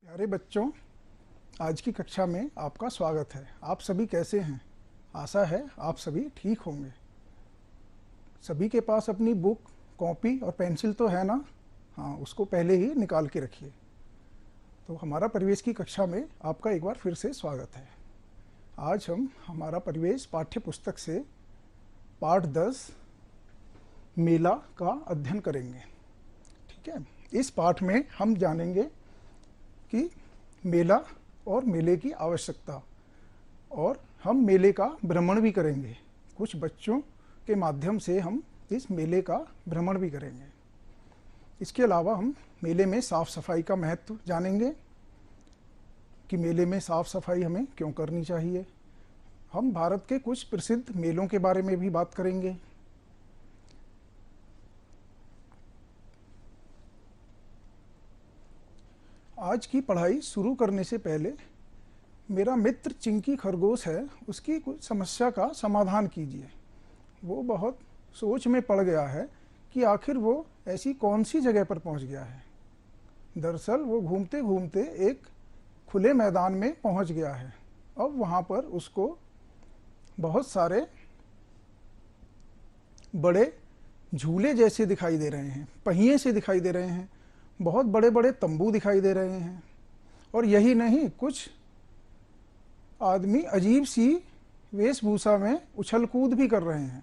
प्यारे बच्चों, आज की कक्षा में आपका स्वागत है। आप सभी कैसे हैं? आशा है आप सभी ठीक होंगे। सभी के पास अपनी बुक, कॉपी और पेंसिल तो है ना? हाँ, उसको पहले ही निकाल के रखिए। तो हमारा परिवेश की कक्षा में आपका एक बार फिर से स्वागत है। आज हम हमारा परिवेश पाठ्य पुस्तक से पाठ 10 मेला का अध्ययन करेंगे। ठीक है, इस पाठ में हम जानेंगे कि मेला और मेले की आवश्यकता, और हम मेले का भ्रमण भी करेंगे। कुछ बच्चों के माध्यम से हम इस मेले का भ्रमण भी करेंगे। इसके अलावा हम मेले में साफ सफाई का महत्व जानेंगे कि मेले में साफ सफाई हमें क्यों करनी चाहिए। हम भारत के कुछ प्रसिद्ध मेलों के बारे में भी बात करेंगे। आज की पढ़ाई शुरू करने से पहले मेरा मित्र चिंकी खरगोश है, उसकी कुछ समस्या का समाधान कीजिए। वो बहुत सोच में पड़ गया है कि आखिर वो ऐसी कौन सी जगह पर पहुंच गया है। दरअसल वो घूमते घूमते एक खुले मैदान में पहुंच गया है। अब वहां पर उसको बहुत सारे बड़े झूले जैसे दिखाई दे रहे हैं, पहिए से दिखाई दे रहे हैं, बहुत बड़े बड़े तंबू दिखाई दे रहे हैं। और यही नहीं, कुछ आदमी अजीब सी वेशभूषा में उछल कूद भी कर रहे हैं।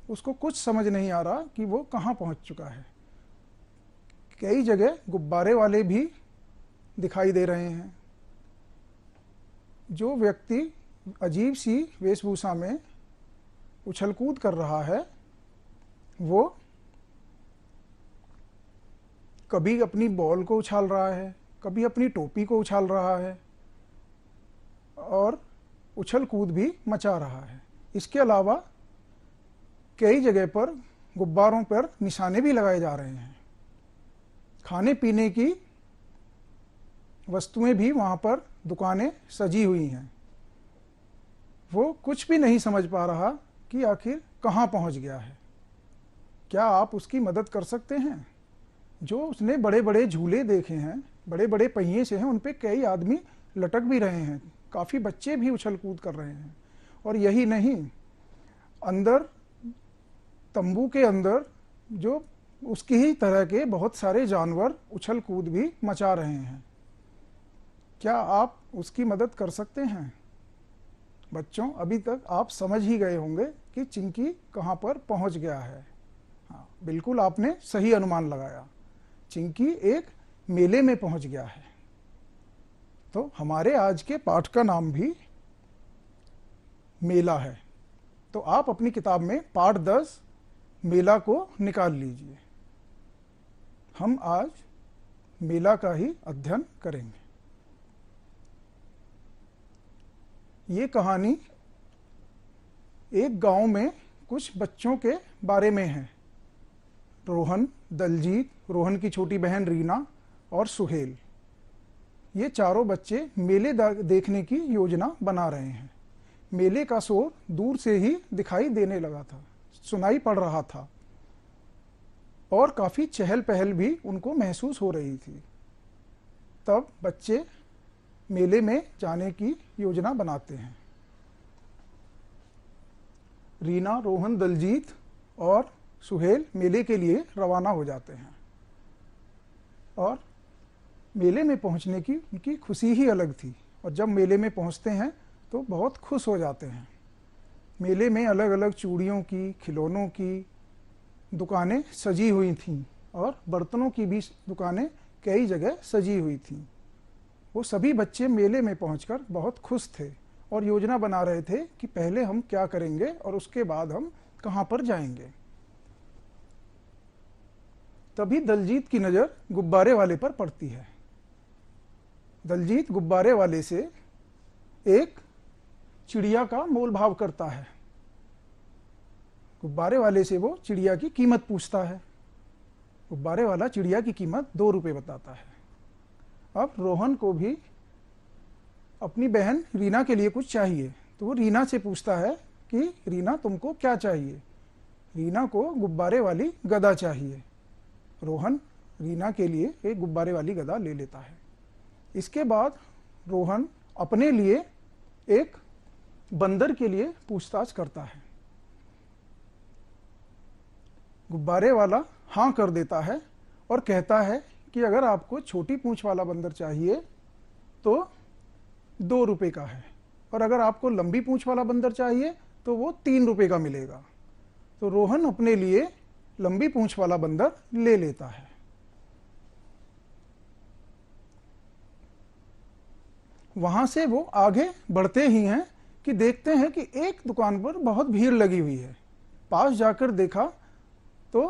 उसको कुछ समझ नहीं आ रहा कि वो कहाँ पहुंच चुका है। कई जगह गुब्बारे वाले भी दिखाई दे रहे हैं। जो व्यक्ति अजीब सी वेशभूषा में उछल कूद कर रहा है, वो कभी अपनी बॉल को उछाल रहा है, कभी अपनी टोपी को उछाल रहा है और उछल कूद भी मचा रहा है। इसके अलावा कई जगह पर गुब्बारों पर निशाने भी लगाए जा रहे हैं। खाने पीने की वस्तुएं भी वहां पर दुकानें सजी हुई हैं। वो कुछ भी नहीं समझ पा रहा कि आखिर कहाँ पहुंच गया है। क्या आप उसकी मदद कर सकते हैं? जो उसने बड़े बड़े झूले देखे हैं, बड़े बड़े पहिए से हैं, उन पे कई आदमी लटक भी रहे हैं, काफ़ी बच्चे भी उछल कूद कर रहे हैं। और यही नहीं, अंदर तंबू के अंदर जो उसकी ही तरह के बहुत सारे जानवर उछल कूद भी मचा रहे हैं। क्या आप उसकी मदद कर सकते हैं? बच्चों, अभी तक आप समझ ही गए होंगे कि चिंकी कहाँ पर पहुँच गया है। हाँ, बिल्कुल आपने सही अनुमान लगाया। चिंकी एक मेले में पहुँच गया है। तो हमारे आज के पाठ का नाम भी मेला है। तो आप अपनी किताब में पाठ 10 मेला को निकाल लीजिए। हम आज मेला का ही अध्ययन करेंगे। ये कहानी एक गांव में कुछ बच्चों के बारे में है। रोहन, दलजीत, रोहन की छोटी बहन रीना और सुहेल, ये चारों बच्चे मेले देखने की योजना बना रहे हैं। मेले का शोर दूर से ही दिखाई देने लगा था, सुनाई पड़ रहा था, और काफी चहल पहल भी उनको महसूस हो रही थी। तब बच्चे मेले में जाने की योजना बनाते हैं। रीना, रोहन, दलजीत और सुहेल मेले के लिए रवाना हो जाते हैं। और मेले में पहुंचने की उनकी खुशी ही अलग थी। और जब मेले में पहुंचते हैं तो बहुत खुश हो जाते हैं। मेले में अलग अलग चूड़ियों की, खिलौनों की दुकानें सजी हुई थीं, और बर्तनों की भी दुकानें कई जगह सजी हुई थीं। वो सभी बच्चे मेले में पहुंचकर बहुत खुश थे और योजना बना रहे थे कि पहले हम क्या करेंगे और उसके बाद हम कहाँ पर जाएंगे। तभी दलजीत की नज़र गुब्बारे वाले पर पड़ती है। दलजीत गुब्बारे वाले से एक चिड़िया का मोल भाव करता है। गुब्बारे वाले से वो चिड़िया की कीमत पूछता है। गुब्बारे वाला चिड़िया की कीमत 2 रुपये बताता है। अब रोहन को भी अपनी बहन रीना के लिए कुछ चाहिए, तो वो रीना से पूछता है कि रीना, तुमको क्या चाहिए? रीना को गुब्बारे वाली गदा चाहिए। रोहन रीना के लिए एक गुब्बारे वाली गदा ले लेता है। इसके बाद रोहन अपने लिए एक बंदर के लिए पूछताछ करता है। गुब्बारे वाला हाँ कर देता है और कहता है कि अगर आपको छोटी पूंछ वाला बंदर चाहिए तो 2 रुपए का है, और अगर आपको लंबी पूंछ वाला बंदर चाहिए तो वो 3 रुपए का मिलेगा। तो रोहन अपने लिए लंबी पूंछ वाला बंदर ले लेता है। वहां से वो आगे बढ़ते ही हैं कि देखते हैं कि एक दुकान पर बहुत भीड़ लगी हुई है। पास जाकर देखा तो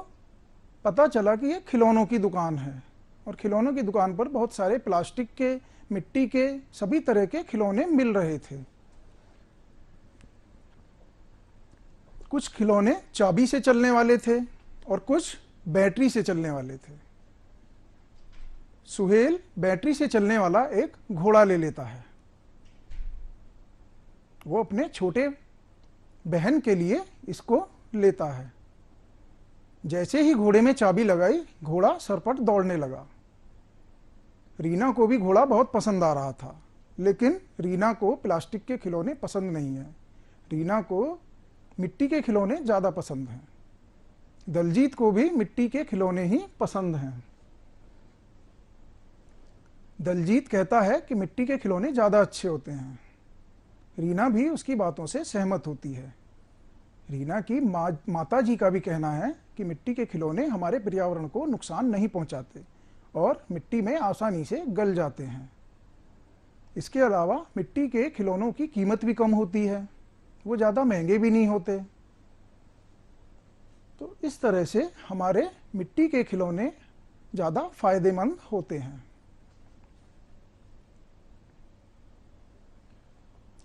पता चला कि ये खिलौनों की दुकान है, और खिलौनों की दुकान पर बहुत सारे प्लास्टिक के, मिट्टी के, सभी तरह के खिलौने मिल रहे थे। कुछ खिलौने चाबी से चलने वाले थे और कुछ बैटरी से चलने वाले थे। सुहेल बैटरी से चलने वाला एक घोड़ा ले लेता है। वो अपने छोटे बहन के लिए इसको लेता है। जैसे ही घोड़े में चाबी लगाई, घोड़ा सरपट दौड़ने लगा। रीना को भी घोड़ा बहुत पसंद आ रहा था, लेकिन रीना को प्लास्टिक के खिलौने पसंद नहीं है। रीना को मिट्टी के खिलौने ज़्यादा पसंद हैं। दलजीत को भी मिट्टी के खिलौने ही पसंद हैं। दलजीत कहता है कि मिट्टी के खिलौने ज़्यादा अच्छे होते हैं। रीना भी उसकी बातों से सहमत होती है। रीना की माता जी का भी कहना है कि मिट्टी के खिलौने हमारे पर्यावरण को नुकसान नहीं पहुंचाते और मिट्टी में आसानी से गल जाते हैं। इसके अलावा मिट्टी के खिलौनों की कीमत भी कम होती है, वो ज़्यादा महंगे भी नहीं होते। तो इस तरह से हमारे मिट्टी के खिलौने ज़्यादा फायदेमंद होते हैं।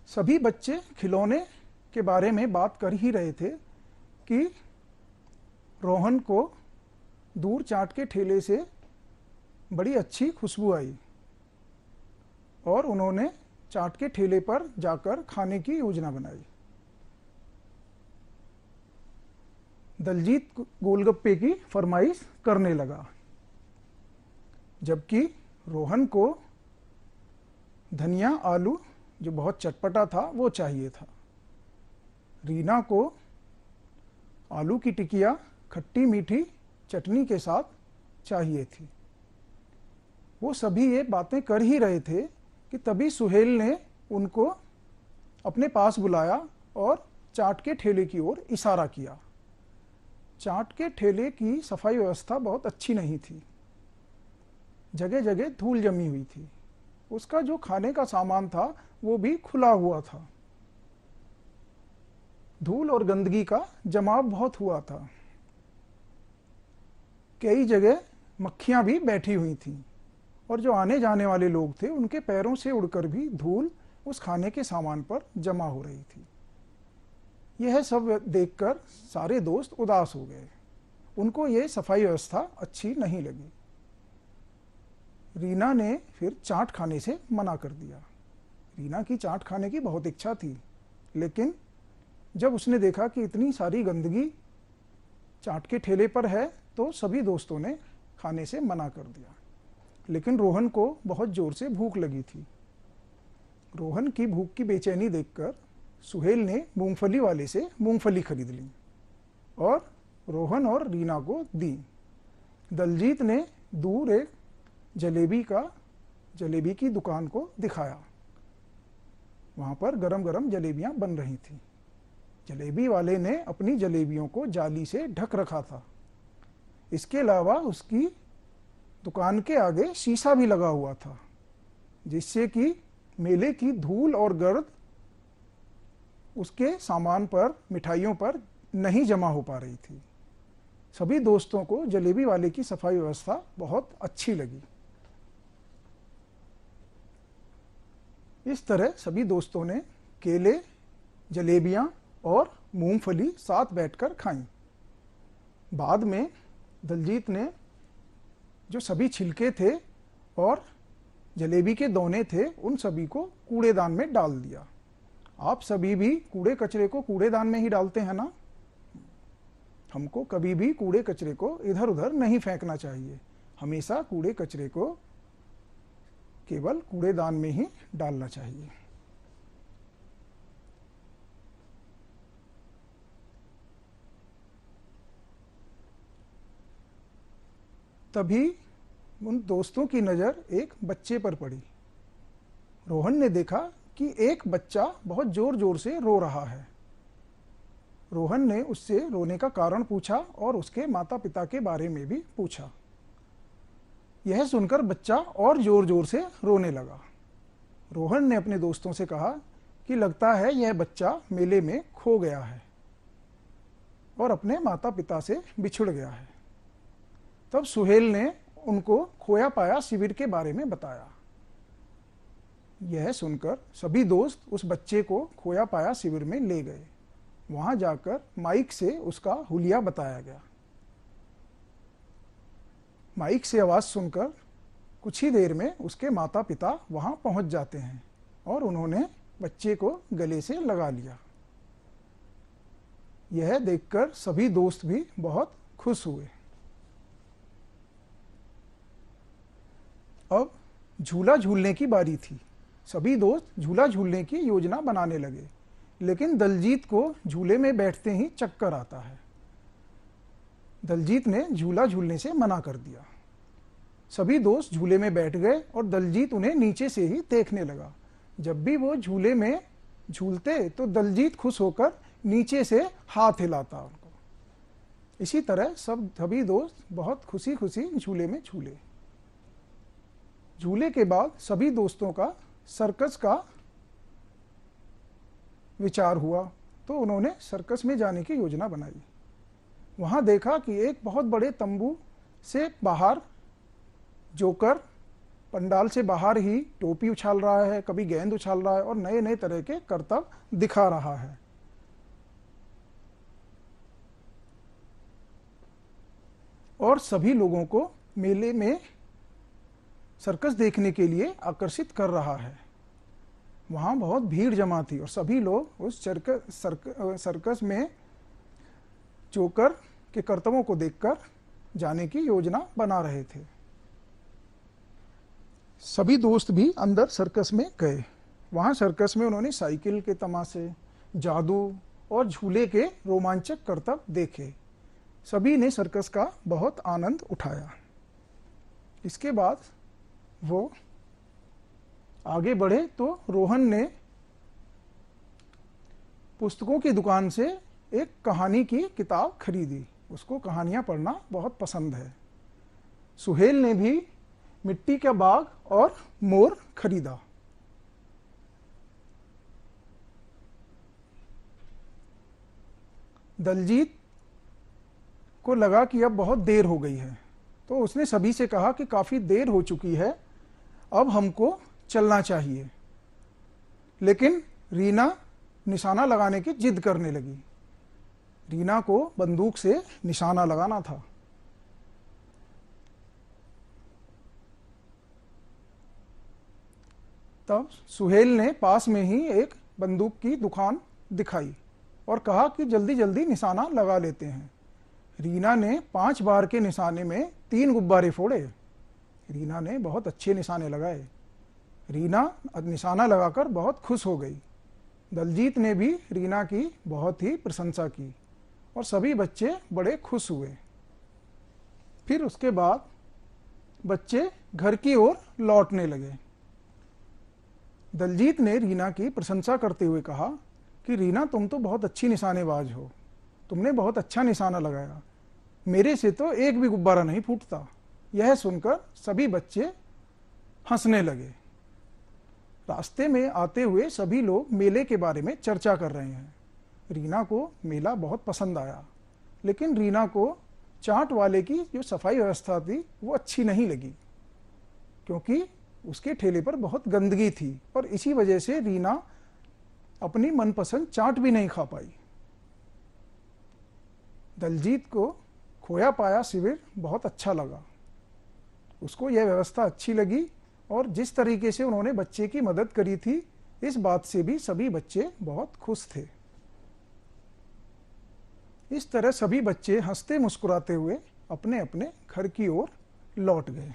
सभी बच्चे खिलौने के बारे में बात कर ही रहे थे कि रोहन को दूर चाट के ठेले से बड़ी अच्छी खुशबू आई और उन्होंने चाट के ठेले पर जाकर खाने की योजना बनाई। दलजीत गोलगप्पे की फरमाइश करने लगा, जबकि रोहन को धनिया आलू, जो बहुत चटपटा था, वो चाहिए था। रीना को आलू की टिकिया खट्टी मीठी चटनी के साथ चाहिए थी। वो सभी ये बातें कर ही रहे थे कि तभी सुहेल ने उनको अपने पास बुलाया और चाट के ठेले की ओर इशारा किया। चाट के ठेले की सफाई व्यवस्था बहुत अच्छी नहीं थी, जगह जगह धूल जमी हुई थी। उसका जो खाने का सामान था वो भी खुला हुआ था। धूल और गंदगी का जमाव बहुत हुआ था। कई जगह मक्खियां भी बैठी हुई थीं और जो आने जाने वाले लोग थे उनके पैरों से उड़कर भी धूल उस खाने के सामान पर जमा हो रही थी। यह सब देखकर सारे दोस्त उदास हो गए। उनको ये सफाई व्यवस्था अच्छी नहीं लगी। रीना ने फिर चाट खाने से मना कर दिया। रीना की चाट खाने की बहुत इच्छा थी, लेकिन जब उसने देखा कि इतनी सारी गंदगी चाट के ठेले पर है तो सभी दोस्तों ने खाने से मना कर दिया। लेकिन रोहन को बहुत ज़ोर से भूख लगी थी। रोहन की भूख की बेचैनी देखकर सुहेल ने मूंगफली वाले से मूंगफली खरीद ली और रोहन और रीना को दी। दलजीत ने दूर एक जलेबी की दुकान को दिखाया। वहाँ पर गरम गरम जलेबियाँ बन रही थीं। जलेबी वाले ने अपनी जलेबियों को जाली से ढक रखा था। इसके अलावा उसकी दुकान के आगे शीशा भी लगा हुआ था, जिससे कि मेले की धूल और गर्द उसके सामान पर, मिठाइयों पर नहीं जमा हो पा रही थी। सभी दोस्तों को जलेबी वाले की सफाई व्यवस्था बहुत अच्छी लगी। इस तरह सभी दोस्तों ने केले, जलेबियां और मूंगफली साथ बैठकर खाई। बाद में दलजीत ने जो सभी छिलके थे और जलेबी के दोने थे उन सभी को कूड़ेदान में डाल दिया। आप सभी भी कूड़े कचरे को कूड़ेदान में ही डालते हैं ना? हमको कभी भी कूड़े कचरे को इधर उधर नहीं फेंकना चाहिए। हमेशा कूड़े कचरे को केवल कूड़ेदान में ही डालना चाहिए। तभी उन दोस्तों की नज़र एक बच्चे पर पड़ी। रोहन ने देखा कि एक बच्चा बहुत जोर जोर से रो रहा है। रोहन ने उससे रोने का कारण पूछा और उसके माता पिता के बारे में भी पूछा। यह सुनकर बच्चा और जोर जोर से रोने लगा। रोहन ने अपने दोस्तों से कहा कि लगता है यह बच्चा मेले में खो गया है और अपने माता पिता से बिछुड़ गया है। तब सुहेल ने उनको खोया पाया शिविर के बारे में बताया। यह सुनकर सभी दोस्त उस बच्चे को खोया पाया शिविर में ले गए। वहां जाकर माइक से उसका हुलिया बताया गया। माइक से आवाज सुनकर कुछ ही देर में उसके माता पिता वहां पहुंच जाते हैं और उन्होंने बच्चे को गले से लगा लिया। यह देखकर सभी दोस्त भी बहुत खुश हुए। अब झूला झूलने की बारी थी। सभी दोस्त झूला झूलने की योजना बनाने लगे, लेकिन दलजीत को झूले में बैठते ही चक्कर आता है। दलजीत ने झूला झूलने से मना कर दिया। सभी दोस्त झूले में बैठ गए और दलजीत उन्हें नीचे से ही देखने लगा। जब भी वो झूले में झूलते तो दलजीत खुश होकर नीचे से हाथ हिलाता उनको। इसी तरह सभी दोस्त बहुत खुशी खुशी झूले में झूले। झूले के बाद सभी दोस्तों का सर्कस का विचार हुआ, तो उन्होंने सर्कस में जाने की योजना बनाई। वहां देखा कि एक बहुत बड़े तंबू से बाहर जोकर पंडाल से बाहर ही टोपी उछाल रहा है, कभी गेंद उछाल रहा है और नए नए तरह के करतब दिखा रहा है। और सभी लोगों को मेले में सर्कस देखने के लिए आकर्षित कर रहा है। वहां बहुत भीड़ जमा थी और सभी लोग उस सर्कस में जोकर के करतबों को देखकर जाने की योजना बना रहे थे। सभी दोस्त भी अंदर सर्कस में गए। वहां सर्कस में उन्होंने साइकिल के तमाशे, जादू और झूले के रोमांचक करतब देखे। सभी ने सर्कस का बहुत आनंद उठाया। इसके बाद वो आगे बढ़े तो रोहन ने पुस्तकों की दुकान से एक कहानी की किताब खरीदी। उसको कहानियां पढ़ना बहुत पसंद है। सुहेल ने भी मिट्टी का बाग और मोर खरीदा। दलजीत को लगा कि अब बहुत देर हो गई है, तो उसने सभी से कहा कि काफी देर हो चुकी है, अब हमको चलना चाहिए। लेकिन रीना निशाना लगाने की जिद करने लगी। रीना को बंदूक से निशाना लगाना था। तब सुहेल ने पास में ही एक बंदूक की दुकान दिखाई और कहा कि जल्दी जल्दी निशाना लगा लेते हैं। रीना ने 5 बार के निशाने में 3 गुब्बारे फोड़े। रीना ने बहुत अच्छे निशाने लगाए। रीना निशाना लगाकर बहुत खुश हो गई। दलजीत ने भी रीना की बहुत ही प्रशंसा की और सभी बच्चे बड़े खुश हुए। फिर उसके बाद बच्चे घर की ओर लौटने लगे। दलजीत ने रीना की प्रशंसा करते हुए कहा कि रीना, तुम तो बहुत अच्छी निशानेबाज हो, तुमने बहुत अच्छा निशाना लगाया, मेरे से तो एक भी गुब्बारा नहीं फूटता। यह सुनकर सभी बच्चे हंसने लगे। रास्ते में आते हुए सभी लोग मेले के बारे में चर्चा कर रहे हैं। रीना को मेला बहुत पसंद आया, लेकिन रीना को चाट वाले की जो सफाई व्यवस्था थी वो अच्छी नहीं लगी, क्योंकि उसके ठेले पर बहुत गंदगी थी और इसी वजह से रीना अपनी मनपसंद चाट भी नहीं खा पाई। दलजीत को खोया पाया शिविर बहुत अच्छा लगा। उसको यह व्यवस्था अच्छी लगी और जिस तरीके से उन्होंने बच्चे की मदद करी थी, इस बात से भी सभी बच्चे बहुत खुश थे। इस तरह सभी बच्चे हंसते मुस्कुराते हुए अपने अपने घर की ओर लौट गए।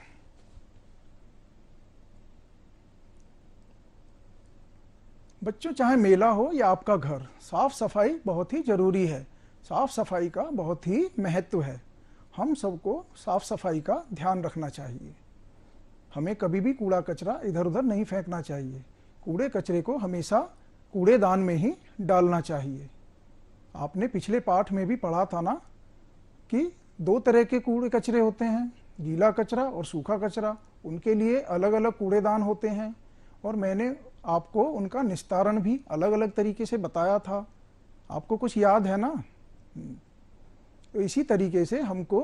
बच्चों, चाहे मेला हो या आपका घर, साफ सफाई बहुत ही जरूरी है। साफ सफाई का बहुत ही महत्व है। हम सबको साफ सफाई का ध्यान रखना चाहिए। हमें कभी भी कूड़ा कचरा इधर उधर नहीं फेंकना चाहिए। कूड़े कचरे को हमेशा कूड़ेदान में ही डालना चाहिए। आपने पिछले पाठ में भी पढ़ा था ना कि दो तरह के कूड़े कचरे होते हैं, गीला कचरा और सूखा कचरा। उनके लिए अलग अलग कूड़ेदान होते हैं और मैंने आपको उनका निस्तारण भी अलग अलग तरीके से बताया था। आपको कुछ याद है ना? तो इसी तरीके से हमको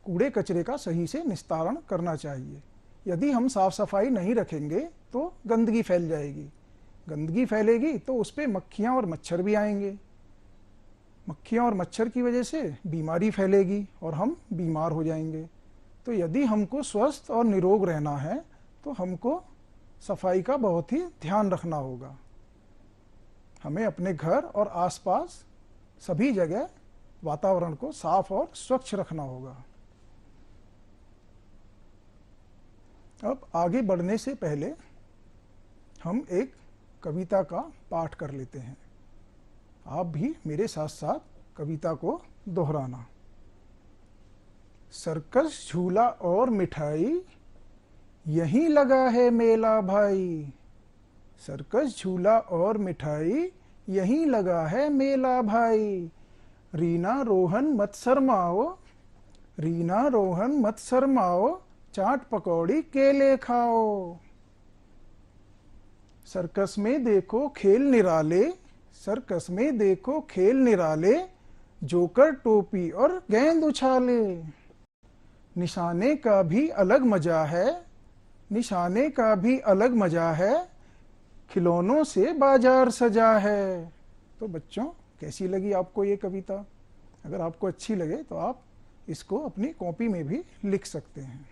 कूड़े कचरे का सही से निस्तारण करना चाहिए। यदि हम साफ सफाई नहीं रखेंगे तो गंदगी फैल जाएगी। गंदगी फैलेगी तो उस पर मक्खियाँ और मच्छर भी आएंगे। मक्खियाँ और मच्छर की वजह से बीमारी फैलेगी और हम बीमार हो जाएंगे। तो यदि हमको स्वस्थ और निरोग रहना है तो हमको सफाई का बहुत ही ध्यान रखना होगा। हमें अपने घर और आसपास सभी जगह वातावरण को साफ और स्वच्छ रखना होगा। अब आगे बढ़ने से पहले हम एक कविता का पाठ कर लेते हैं। आप भी मेरे साथ साथ कविता को दोहराना। सर्कस, झूला और मिठाई, यहीं लगा है मेला भाई। सर्कस, झूला और मिठाई, यहीं लगा है मेला भाई। रीना रोहन मत शर्माओ, रीना रोहन मत शर्माओ, चाट पकौड़ी केले खाओ। सर्कस में देखो खेल निराले, सर्कस में देखो खेल निराले, जोकर टोपी और गेंद उछाले। निशाने का भी अलग मजा है, निशाने का भी अलग मजा है, खिलौनों से बाजार सजा है। तो बच्चों, कैसी लगी आपको ये कविता? अगर आपको अच्छी लगे तो आप इसको अपनी कॉपी में भी लिख सकते हैं।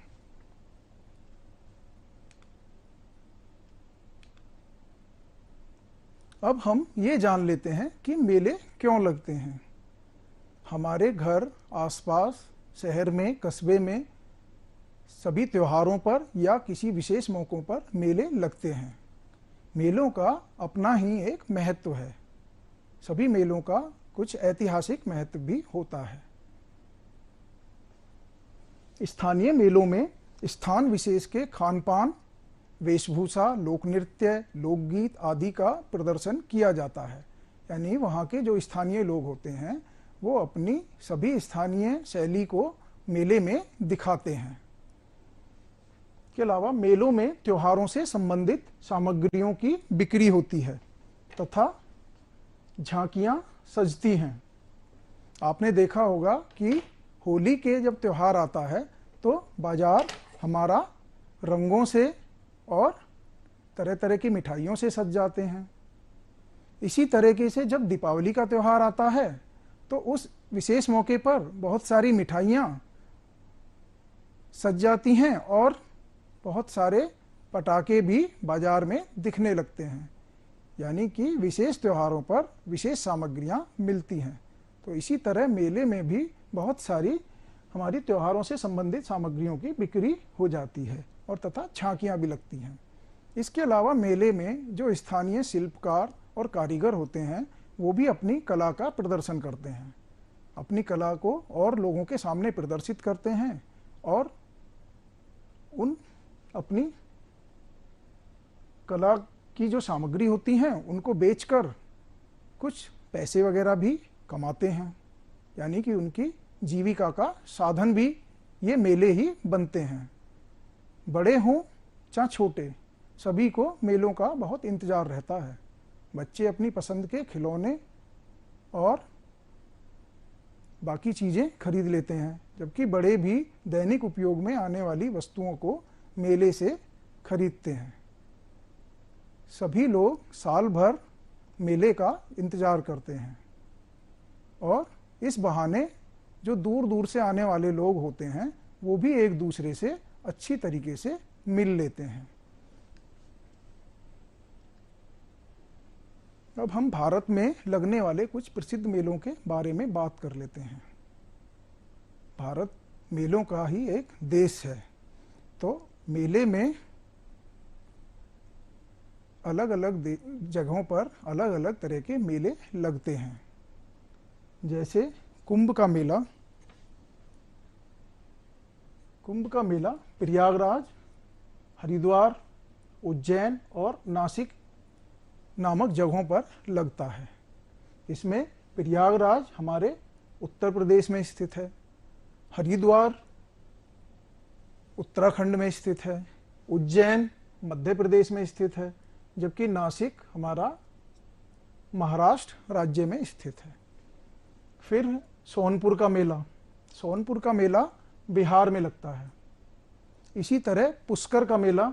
अब हम ये जान लेते हैं कि मेले क्यों लगते हैं। हमारे घर, आसपास, शहर में, कस्बे में सभी त्योहारों पर या किसी विशेष मौकों पर मेले लगते हैं। मेलों का अपना ही एक महत्व है। सभी मेलों का कुछ ऐतिहासिक महत्व भी होता है। स्थानीय मेलों में स्थान विशेष के खान पान, वेशभूषा, लोक नृत्य, लोकगीत आदि का प्रदर्शन किया जाता है। यानी वहाँ के जो स्थानीय लोग होते हैं वो अपनी सभी स्थानीय शैली को मेले में दिखाते हैं। के अलावा मेलों में त्योहारों से संबंधित सामग्रियों की बिक्री होती है तथा झांकियां सजती हैं। आपने देखा होगा कि होली के जब त्योहार आता है तो बाजार हमारा रंगों से और तरह तरह की मिठाइयों से सज जाते हैं। इसी तरीके से जब दीपावली का त्यौहार आता है तो उस विशेष मौके पर बहुत सारी मिठाइयाँ सज जाती हैं और बहुत सारे पटाखे भी बाजार में दिखने लगते हैं। यानी कि विशेष त्योहारों पर विशेष सामग्रियाँ मिलती हैं। तो इसी तरह मेले में भी बहुत सारी हमारी त्योहारों से संबंधित सामग्रियों की बिक्री हो जाती है और तथा झांकियाँ भी लगती हैं। इसके अलावा मेले में जो स्थानीय शिल्पकार और कारीगर होते हैं वो भी अपनी कला का प्रदर्शन करते हैं, अपनी कला को और लोगों के सामने प्रदर्शित करते हैं और उन अपनी कला की जो सामग्री होती हैं उनको बेचकर कुछ पैसे वगैरह भी कमाते हैं। यानी कि उनकी जीविका का साधन भी ये मेले ही बनते हैं। बड़े हों चाहे छोटे, सभी को मेलों का बहुत इंतज़ार रहता है। बच्चे अपनी पसंद के खिलौने और बाकी चीज़ें खरीद लेते हैं, जबकि बड़े भी दैनिक उपयोग में आने वाली वस्तुओं को मेले से खरीदते हैं। सभी लोग साल भर मेले का इंतज़ार करते हैं और इस बहाने जो दूर दूर से आने वाले लोग होते हैं वो भी एक दूसरे से अच्छी तरीके से मिल लेते हैं। अब हम भारत में लगने वाले कुछ प्रसिद्ध मेलों के बारे में बात कर लेते हैं। भारत मेलों का ही एक देश है। तो मेले में अलग अलग जगहों पर अलग अलग तरह के मेले लगते हैं। जैसे कुंभ का मेला। कुंभ का मेला प्रयागराज, हरिद्वार, उज्जैन और नासिक नामक जगहों पर लगता है। इसमें प्रयागराज हमारे उत्तर प्रदेश में स्थित है, हरिद्वार उत्तराखंड में स्थित है, उज्जैन मध्य प्रदेश में स्थित है, जबकि नासिक हमारा महाराष्ट्र राज्य में स्थित है। फिर सोनपुर का मेला। सोनपुर का मेला बिहार में लगता है। इसी तरह पुष्कर का मेला।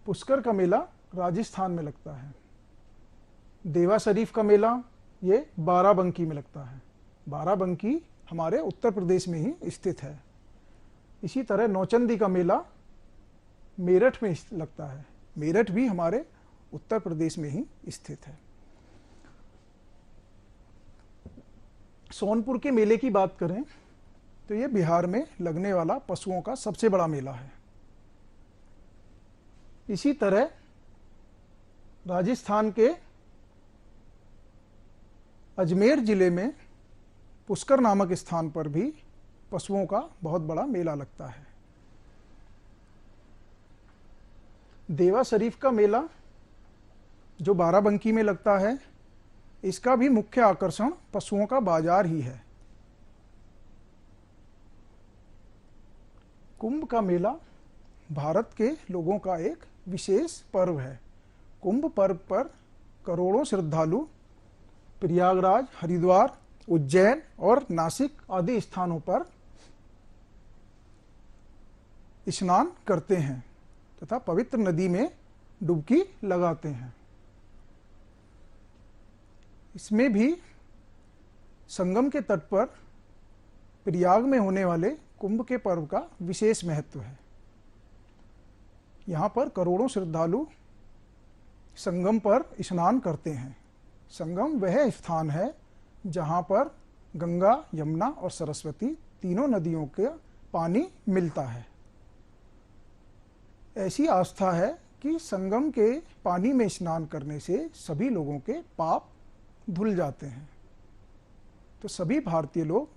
पुष्कर का मेला राजस्थान में लगता है। देवा शरीफ का मेला ये बाराबंकी में लगता है। बाराबंकी हमारे उत्तर प्रदेश में ही स्थित है। इसी तरह नौचंदी का मेला मेरठ में लगता है। मेरठ भी हमारे उत्तर प्रदेश में ही स्थित है। सोनपुर के मेले की बात करें तो ये बिहार में लगने वाला पशुओं का सबसे बड़ा मेला है। इसी तरह राजस्थान के अजमेर जिले में पुष्कर नामक स्थान पर भी पशुओं का बहुत बड़ा मेला लगता है। देवा शरीफ का मेला जो बाराबंकी में लगता है, इसका भी मुख्य आकर्षण पशुओं का बाजार ही है। कुंभ का मेला भारत के लोगों का एक विशेष पर्व है। कुंभ पर्व पर करोड़ों श्रद्धालु प्रयागराज, हरिद्वार, उज्जैन और नासिक आदि स्थानों पर स्नान करते हैं तथा पवित्र नदी में डुबकी लगाते हैं। इसमें भी संगम के तट पर प्रयाग में होने वाले कुंभ के पर्व का विशेष महत्व है। यहाँ पर करोड़ों श्रद्धालु संगम पर स्नान करते हैं। संगम वह स्थान है जहाँ पर गंगा, यमुना और सरस्वती तीनों नदियों का पानी मिलता है। ऐसी आस्था है कि संगम के पानी में स्नान करने से सभी लोगों के पाप धुल जाते हैं। तो सभी भारतीय लोग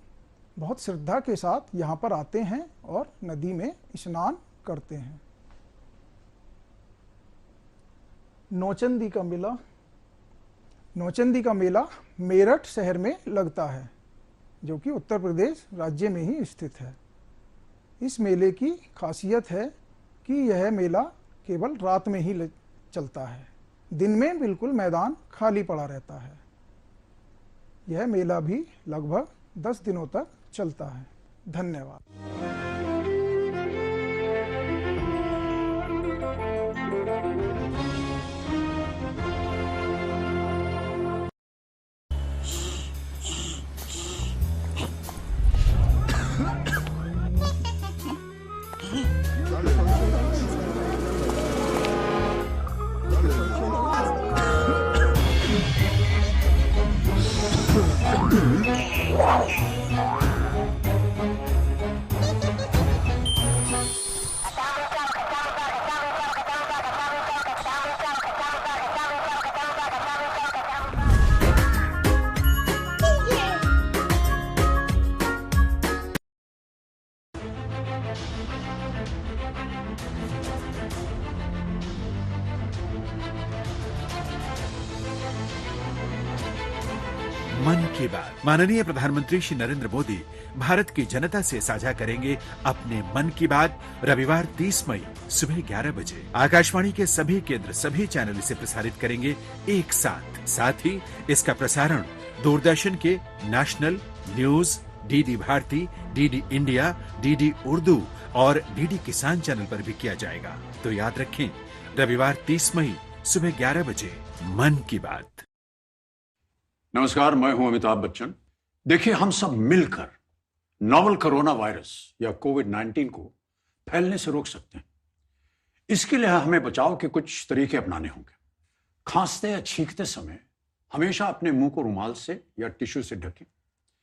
बहुत श्रद्धा के साथ यहाँ पर आते हैं और नदी में स्नान करते हैं। नौचंदी का मेला। नौचंदी का मेला मेरठ शहर में लगता है, जो कि उत्तर प्रदेश राज्य में ही स्थित है। इस मेले की खासियत है कि यह मेला केवल रात में ही चलता है। दिन में बिल्कुल मैदान खाली पड़ा रहता है। यह मेला भी लगभग 10 दिनों तक चलता है। धन्यवाद। मन की बात। माननीय प्रधानमंत्री श्री नरेंद्र मोदी भारत की जनता से साझा करेंगे अपने मन की बात रविवार 30 मई सुबह 11 बजे। आकाशवाणी के सभी केंद्र, सभी चैनल इसे प्रसारित करेंगे एक साथ। साथ ही इसका प्रसारण दूरदर्शन के national news, DD Bharati, DD India, DD Urdu और डीडी किसान चैनल पर भी किया जाएगा। तो याद रखें, रविवार 30 मई सुबह 11 बजे मन की बात। नमस्कार, मैं हूं अमिताभ बच्चन। देखिए, हम सब मिलकर नोवल कोरोना वायरस या कोविड-19 को फैलने से रोक सकते हैं। इसके लिए हमें बचाव के कुछ तरीके अपनाने होंगे। खांसते या छींकते समय हमेशा अपने मुंह को रुमाल से या टिश्यू से ढकें।